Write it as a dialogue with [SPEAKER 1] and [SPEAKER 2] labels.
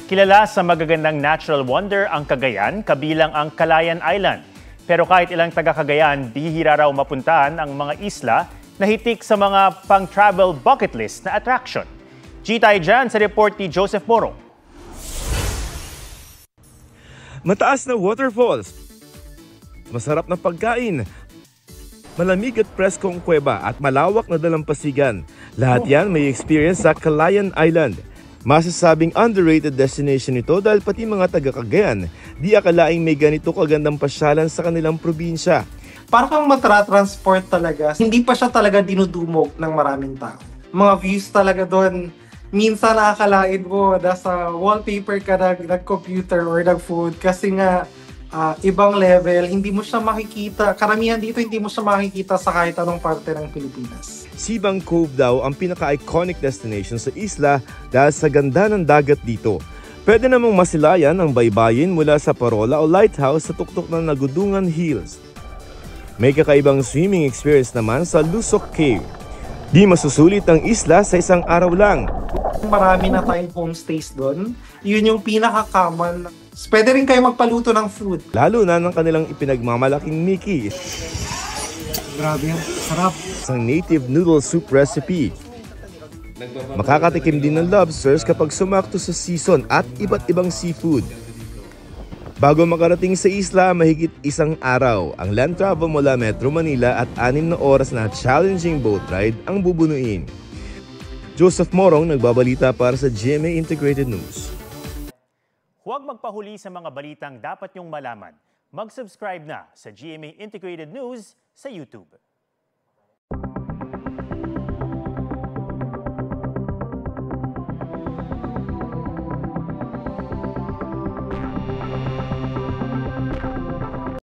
[SPEAKER 1] Kilala sa magagandang natural wonder ang Cagayan, kabilang ang Calayan Island. Pero kahit ilang taga-Cagayan, bihira raw mapuntahan ang mga isla na hitik sa mga pang-travel bucket list na attraction. Tayo dyan sa report ni Joseph Morong.
[SPEAKER 2] Mataas na waterfalls, masarap na pagkain, malamig at preskong kuweba at malawak na dalampasigan. Lahat yan may experience sa Calayan Island. Masasabing underrated destination ito dahil pati mga taga-Cagayan di akalaing may ganito kagandang pasyalan sa kanilang probinsya.
[SPEAKER 3] Parang kang matatransport talaga. Hindi pa siya talaga dinudumog ng maraming tao. Mga views talaga doon, minsan nakakalain mo, nasa wallpaper ka nag-computer or nag-food kasi nga ibang level, hindi mo siya makikita. Karamihan dito hindi mo siya makikita sa kahit anong parte ng Pilipinas.
[SPEAKER 2] Sibang Cove daw ang pinaka-iconic destination sa isla dahil sa ganda ng dagat dito. Pwede namang masilayan ang baybayin mula sa Parola o Lighthouse sa tuktok ng Nagudungan Hills. May kakaibang swimming experience naman sa Lusok Cave. Di masusulit ang isla sa isang araw lang.
[SPEAKER 3] Marami na tayong homestays doon. Yun yung pinaka-common. Pwede rin kayo magpaluto ng food.
[SPEAKER 2] Lalo na ng kanilang ipinagmamalaking Mickey.
[SPEAKER 3] Grabe, sarap.
[SPEAKER 2] Isang native noodle soup recipe. Makakatikim din ng lobsters kapag sumakto sa season at iba't ibang seafood. Bago makarating sa isla, mahigit isang araw. Ang land travel mula Metro Manila at 6 na oras na challenging boat ride ang bubunuin. Joseph Morong, nagbabalita para sa GMA Integrated News.
[SPEAKER 1] Huwag magpahuli sa mga balitang dapat niyong malaman. Mag-subscribe na sa GMA Integrated News sa YouTube.